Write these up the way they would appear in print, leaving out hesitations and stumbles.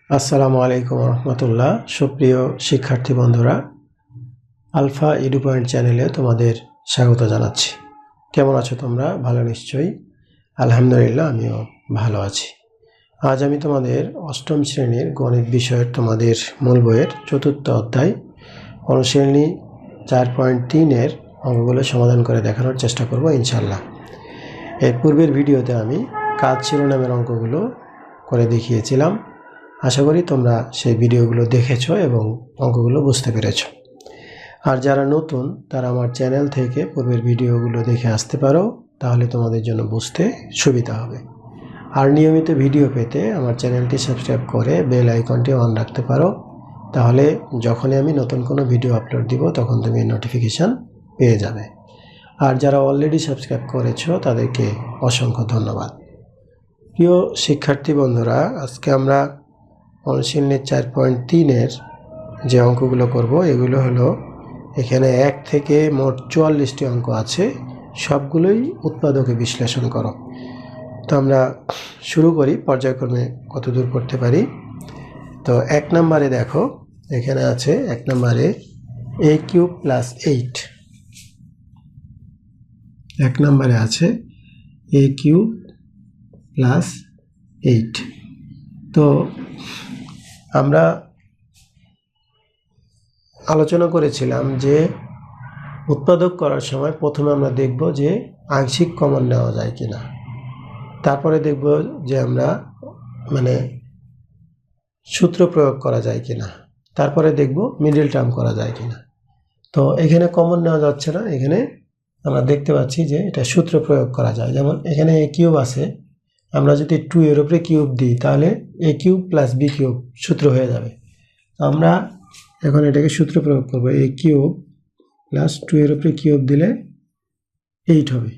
আসসালামু আলাইকুম রহমতুল্লাহ। সুপ্রিয় শিক্ষার্থী বন্ধুরা, আলফা এডু পয়েন্ট চ্যানেলে তোমাদের স্বাগত জানাচ্ছি। কেমন আছো তোমরা? ভালো নিশ্চয়ই। আলহামদুলিল্লাহ, আমিও ভালো আছি। আজ আমি তোমাদের অষ্টম শ্রেণীর গণিত বিষয়ের তোমাদের মূল বইয়ের চতুর্থ অধ্যায় অনুশীলনী 4.3-এর অঙ্কগুলো সমাধান করে দেখানোর চেষ্টা করব ইনশাল্লাহ। এর পূর্বের ভিডিওতে আমি কাজ শিরোনামের অঙ্কগুলো করে দেখিয়েছিলাম। আশা করি তোমরা সেই ভিডিওগুলো দেখেছো এবং অঙ্কগুলো বুঝতে পেরেছো। আর যারা নতুন তারা আমার চ্যানেল থেকে পূর্বের ভিডিওগুলো দেখে আসতে পারো, তাহলে তোমাদের জন্য বুঝতে সুবিধা হবে। আর নিয়মিত ভিডিও পেতে আমার চ্যানেলটি সাবস্ক্রাইব করে বেল আইকনটি অন রাখতে পারো, তাহলে যখনই আমি নতুন কোনো ভিডিও আপলোড দিব তখন তুমি নোটিফিকেশান পেয়ে যাবে। আর যারা অলরেডি সাবস্ক্রাইব করেছো তাদেরকে অসংখ্য ধন্যবাদ। প্রিয় শিক্ষার্থী বন্ধুরা, আজকে আমরা অনুশীলনী 4.3-এর যে অঙ্কগুলো করব এগুলো হলো, এখানে 1 থেকে মোট 44টি অঙ্ক আছে, সবগুলোই উৎপাদকে বিশ্লেষণ করো। তো আমরা শুরু করি পর্যায়ক্রমে কতদূর করতে পারি। তো 1 নম্বরে দেখো, এখানে আছে 1 নম্বরে a³ + 8। 1 নম্বরে আছে a³ + 8। তো আমরা আলোচনা করেছিলাম যে উৎপাদক করার সময় প্রথমে আমরা দেখব যে আংশিক কমন নেওয়া যায় কিনা, তারপরে দেখব যে আমরা সূত্র প্রয়োগ করা যায় কিনা, তারপরে দেখব মিডল টার্ম করা যায় কিনা। তো এখানে কমন নেওয়া যাচ্ছে না, এখানে আমরা দেখতে পাচ্ছি যে এটা সূত্র প্রয়োগ করা যায়। যেমন এখানে a³ আছে, আমরা যদি 2 এর উপরে কিউব দিই তাহলে a³ + b³ সূত্র হয়ে যাবে। আমরা এখন এটাকে সূত্র প্রয়োগ করব, a³ + 2 এর উপরে কিউব দিলে 8 হবে।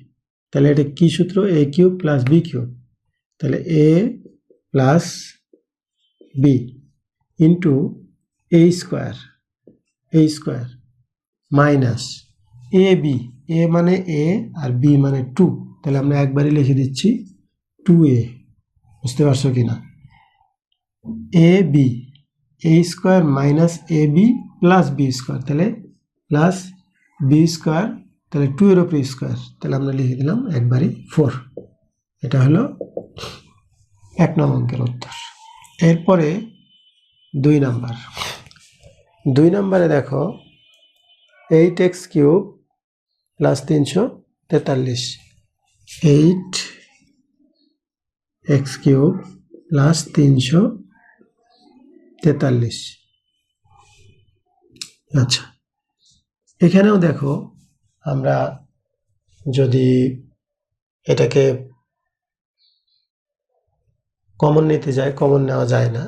তাহলে এটা কি সূত্র? a³ + b³। তাহলে a + b into a² minus ab। a মানে a আর b মানে 2, তাহলে আমরা একবারই লিখে দিচ্ছি 2a। বুঝতে পারছো কিনা? ab a² minus ab plus b², তাহলে প্লাস b², তাহলে 2 এর উপরে স্কোয়ার, তাহলে আমরা লিখে দিলাম একবারই 4। এটা হলো 1 নং অঙ্কের উত্তর। এরপরে 2 নম্বরে দেখো 8x³ + 343। 8x³ + 343। আচ্ছা, এখানেও দেখো আমরা যদি এটাকে কমন নিতে যাই, কমন নেওয়া যায় না,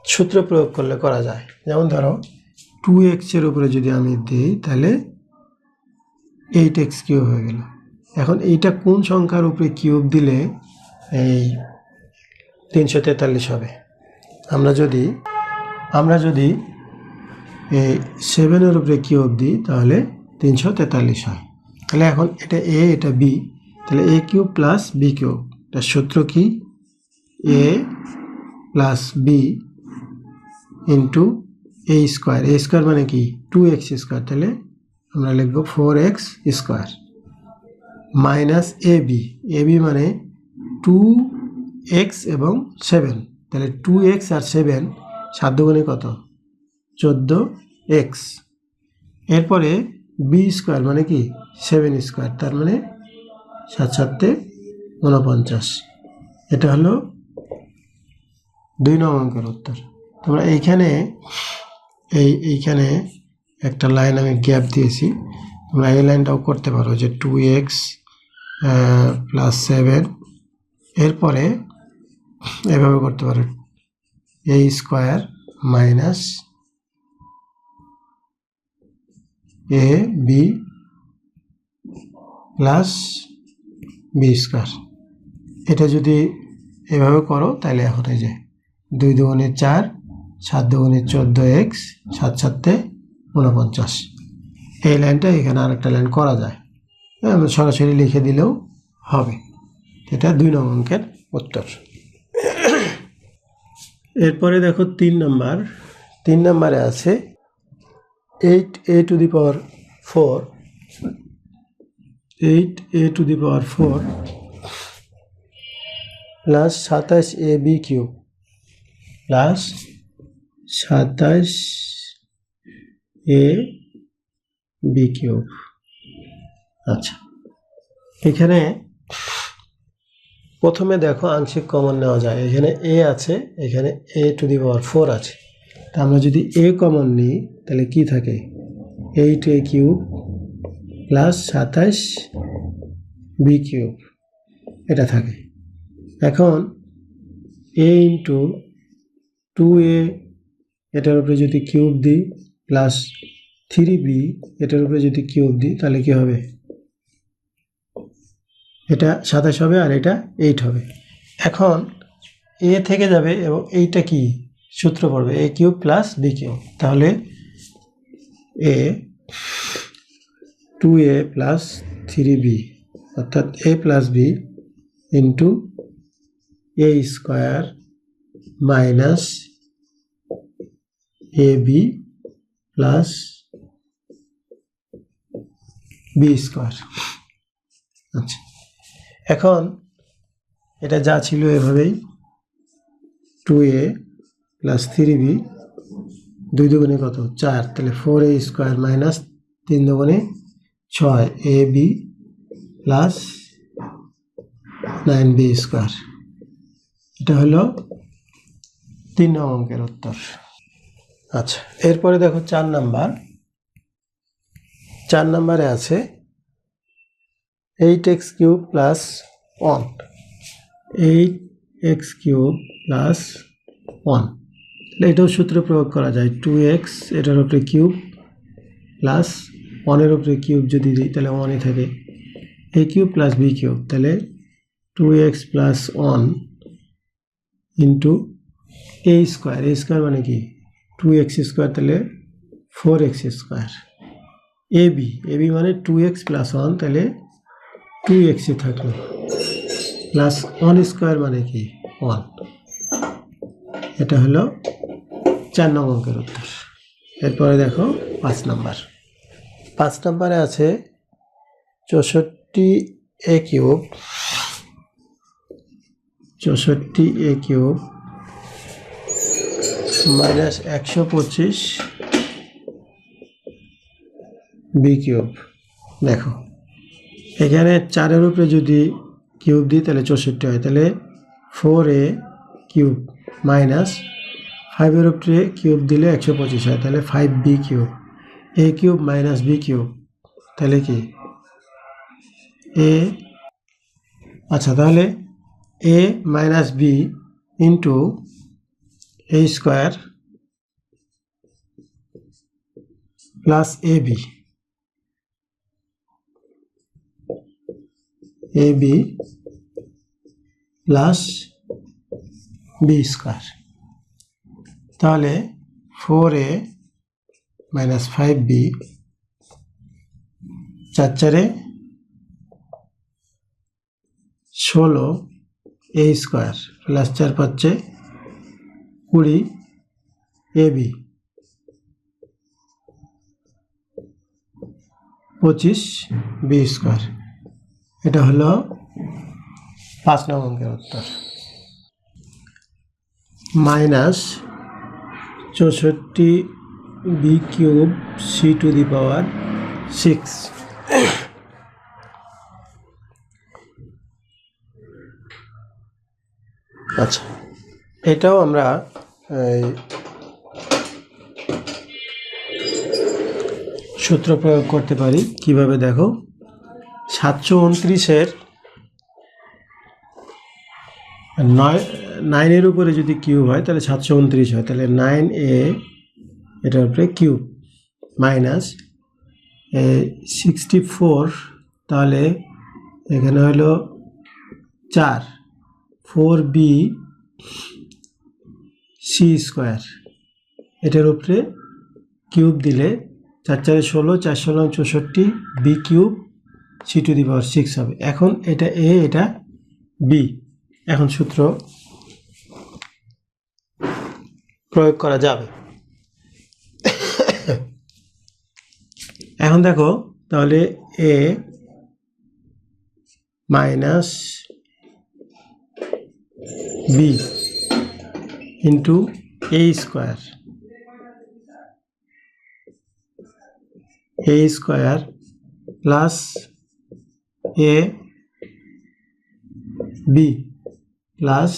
সূত্র প্রয়োগ করলে করা যায়। যেমন ধরো 2x এর উপরে যদি আমি দিই তাহলে 8x³ হয়ে গেল। এখন এইটা কোন সংখ্যার উপরে কিউব দিলে এই 343 হবে? আমরা যদি এই 7 এর উপরে কিউব দিই তাহলে 343 হয়। তাহলে এখন এটা a, এটা b, তাহলে a³ + b³ তার সূত্র কি? a + b ইন্টু a² মানে কি? 2x², তাহলে আমরা লিখব 4x² মাইনাস ab মানে 2x এবং 7, তাহলে 2x আর 7 7 দুগুণে কত? 14x। এরপরে b² মানে কি? 7², তার মানে 7 7 49। এটা হলো 2 নং অঙ্কের উত্তর। তোমরা এইখানে একটা লাইন আমি গ্যাপ দিয়েছি, তোমরা এই লাইনটাও করতে পারো যে 2x + 7, এরপরে এভাবে করতে পারো a² minus ab plus b²। এটা যদি এভাবে করো তাহলে এখন এই যে 2 দুগুণে 4, 7 দুগুণে 14x, 7 7 49। এই লাইনটা এখানে আরেকটা লাইন করা যায়, আমরা সরাসরি লিখে দিলেও হবে। এটা 2 নং অঙ্কের উত্তর। এরপরে দেখো 3 নাম্বার। 3 নম্বরে আছে 8a two the power 4, 8a two the power 4 plus 27ab cube plus 27ab cube. আচ্ছা, এখানে প্রথমে দেখো আংশিক কমন নেওয়া যায়। এখানে a আছে, এখানে a টু দি পাওয়ার 4 আছে। তা আমরা যদি a কমন নিই তাহলে কি থাকে, 8a cube plus 27b cube এটা থাকে। এখন a ইন্টু 2a এটার উপরে যদি কিউব দিই প্লাস 3b এটার উপরে যদি কিউব দিই তাহলে কি হবে, এটা 27 হবে আর এটা 8 হবে। এখন a থেকে যাবে এবং এইটা কি সূত্র পড়বে, a cube plus b cube. তাহলে a 2a প্লাস 3b অর্থাৎ a plus b into a square minus ab plus b square. আচ্ছা, এখন এটা যা ছিল এভাবেই 2a প্লাস 3b 2 দুগুণে কত 4, তাহলে 4a স্কোয়ার মাইনাস 3 দুগুণে 6 ab প্লাস 9b স্কোয়ার। এটা হলো 3 নং অঙ্কের উত্তর। আচ্ছা, এরপরে দেখো 4 নাম্বার। 4 নাম্বারে আছে 8x cube plus 1, 8x cube plus 1। এটাও সূত্র প্রয়োগ করা যায়, 2x এটার উপরে কিউব প্লাস 1-এর উপরে কিউব যদি দিই তাহলে 1ই থাকে, a cube plus b cube, তাহলে 2x plus 1 into a square. a square মানে কি 2x স্কোয়ার, তাহলে 4x স্কোয়ার। ab মানে 2x প্লাস 1, তাহলে 2x থাকলো, প্লাস 1 স্কোয়ার মানে কি 1। এটা হলো 4 নং অঙ্কের উত্তর। এরপরে দেখো 5 নাম্বার। 5 নাম্বারে আছে 64a cube, 64a cube minus 125b cube. দেখো এখানে 4-এর উপরে যদি কিউব দিই তাহলে 64 হয়, তাহলে 4a কিউব মাইনাস 5-এর উপরে কিউব দিলে 125 হয়, তাহলে 5b cube. a cube minus b cube তাহলে কি a, আচ্ছা তাহলে a minus b into a square plus ab, ab plus b square. তাহলে 4a minus 5b 4 16 a square plus 4 5 20 ab 25b square. এটা হলো 5 নং অঙ্কের উত্তর। Minus 64b cube c to the power 6। আচ্ছা, এটাও আমরা সূত্র প্রয়োগ করতে পারি। কিভাবে দেখো, 729-এর 9-এর উপরে যদি কিউব হয় তাহলে 729 হয়, তাহলে 9a এটার উপরে কিউব মাইনাস 64, তাহলে এখানে হলো 4 4b c স্কোয়ার, এটার উপরে কিউব দিলে 4 4 16 4 16 64 b cube c to the power 6 হবে। এখন এটা a এটা b। এখন সূত্র প্রয়োগ করা যাবে। এখন দেখো তাহলে a minus b into a square plus a b plus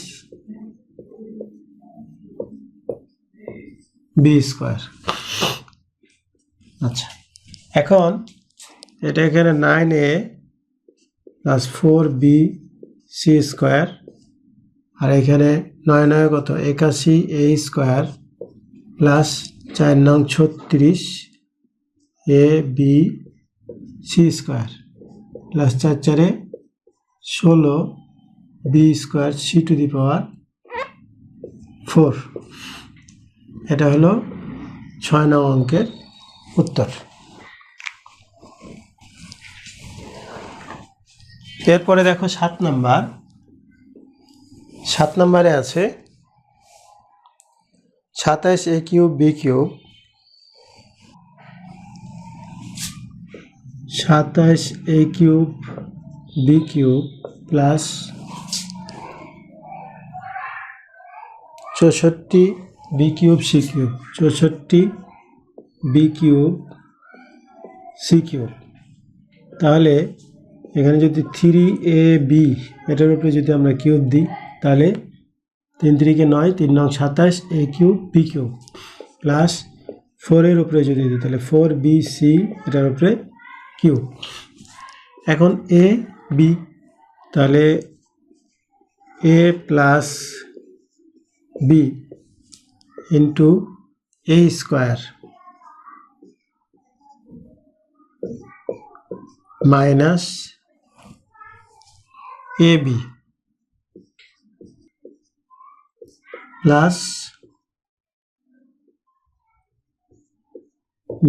b square. আচ্ছা, এখন এটা এখানে 9a plus 4b c square, আর এখানে 9 9 কত 81 a square plus 4 9 36 a b c square plus 4 4 16 b square c to the power 4। এটা হলো 6 নং অঙ্কের উত্তর। এরপরে দেখো 7 নাম্বার। 7 নম্বরে আছে 27a cube b cube, 27a cube b cube plus 64 b cube c cube, 64 b cube c cube. তাহলে এখানে যদি 3ab এটার উপরে যদি আমরা কিউব দিই তাহলে 3 3 9 3 9 27 a cube b cube plus 4 এর উপরে যদি দিই তাহলে 4bc এটার উপরে কিউব। এখন a b, তাহলে a plus b into a square minus ab plus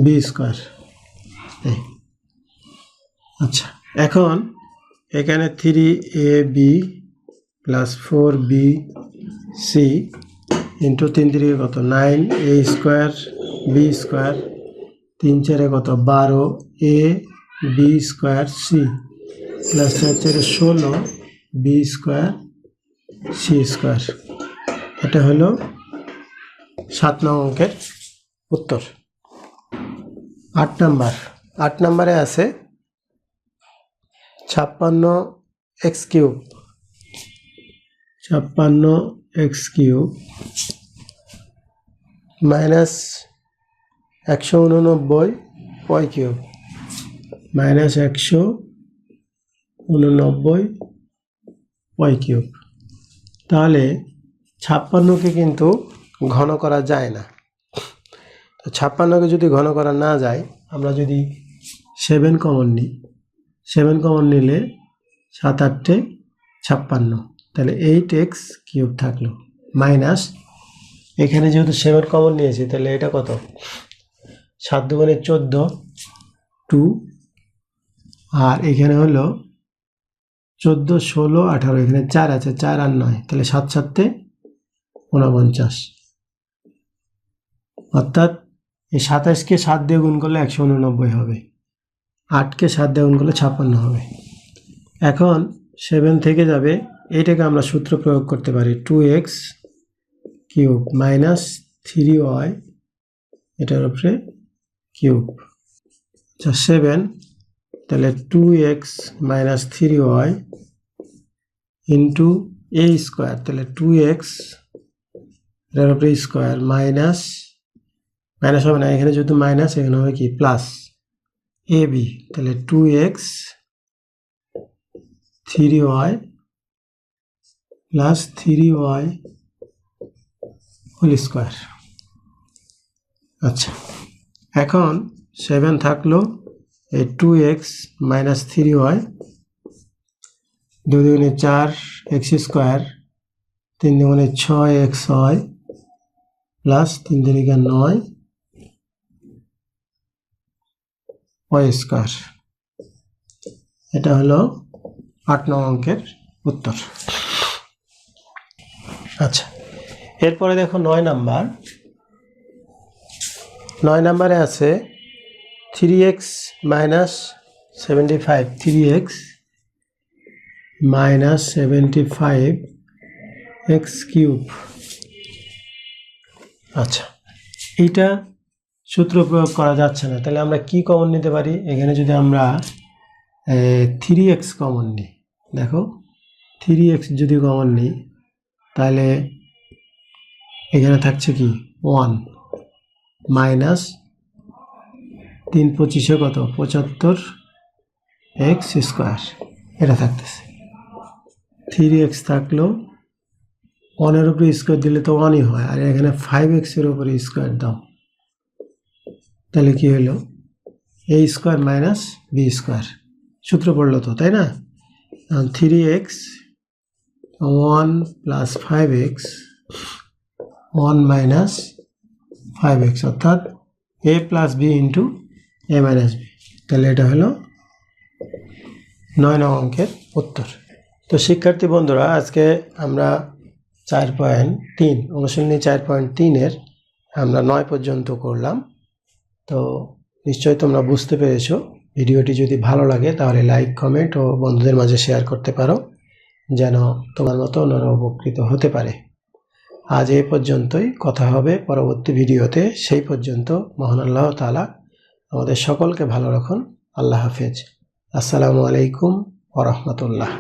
b square. আচ্ছা, এখন এখানে 3ab প্লাস 4bc ইন্টু 3 3 কত 9 a স্কোয়ার b স্কোয়ার 3 4 কত 12 a b square c plus 4 4 16 b square c square. এটা হলো 7 নং অঙ্কের উত্তর। 8 নাম্বার। 8 নম্বরে আছে 56x cube, 56x cube minus 189 y cube minus 189 y cube. তাহলে 56কে কিন্তু ঘন করা যায় না। তো 56কে যদি ঘন করা না যায়, আমরা যদি 7 কমন নিই, 7 কমন নিলে 7 8 56, তাহলে 8x কিউব থাকলো মাইনাস এখানে যেহেতু 7 কমন নিয়েছি তাহলে এটা কত 7 দুগুণে 14 2, আর এখানে হলো 14 16 18, এখানে 4 আছে 4 আর 9, তাহলে 7 7 49। অর্থাৎ এই 27কে 7 দিয়ে গুণ করলে 189 হবে, 8কে 7 দিয়ে গুণ করলে 56 হবে। এখন 7 থেকে যাবে, এইটাকে আমরা সূত্র প্রয়োগ করতে পারি 2x কিউব মাইনাস 3y এটার উপরে কিউব। আচ্ছা 7, তাহলে 2x minus 3y into a square, তাহলে 2x এটার উপরে স্কোয়ার মাইনাস মাইনাস হবে না, এখানে যেহেতু মাইনাস এখানে হবে কি প্লাস ab, তাহলে 2x 3y plus 3y whole square. আচ্ছা, এখন 7 থাকলো, এই 2x মাইনাস 3y 2 দুগুণে 4 x স্কোয়ার 3 দুগুণে 6xy প্লাস 3 3 9 y স্কোয়ার। এটা হলো 8 নং অঙ্কের উত্তর। আচ্ছা, এরপরে দেখো 9 নম্বরে আছে 3x minus 75 3x minus 75 x cube. আচ্ছা, এইটা সূত্র প্রয়োগ করা যাচ্ছে না, তাহলে আমরা কি কমন নিতে পারি? এখানে যদি আমরা 3x কমন নিই, দেখো 3x যদি কমন নিই তাহলে এখানে থাকছে কি 1 মাইনাস 3 25 কত 75 x স্কোয়ার, এটা থাকতেছে। 3x থাকলো 1 এর উপরে স্কোয়ার দিলে তো 1ই হয়, আর এখানে 5x এর উপরে স্কোয়ার দাও, তাহলে কি হলো a square minus b square. সূত্র পড়লো তো, তাই না? 3x 1 plus 5x 1 minus 5x, অর্থাৎ a plus b into a minus b। তাহলে এটা হলো 9 নং অঙ্কের উত্তর। তো শিক্ষার্থী বন্ধুরা, আজকে আমরা 4.3 অনুশীলনী 4.3 আমরা 9 পর্যন্ত করলাম। তো নিশ্চয়ই তোমরা বুঝতে পেরেছো। ভিডিওটি যদি ভালো লাগে তাহলে লাইক, কমেন্ট ও বন্ধুদের মাঝে শেয়ার করতে পারো, যেন তোমার মতো অন্যরা উপকৃত হতে পারে। আজ এই পর্যন্তই, কথা হবে পরবর্তী ভিডিওতে। সেই পর্যন্ত মহান আল্লাহ তাআলা আমাদের সকলকে ভালো রাখুন। আল্লাহ হাফেজ। আসসালামু আলাইকুম ওয়া রাহমাতুল্লাহ।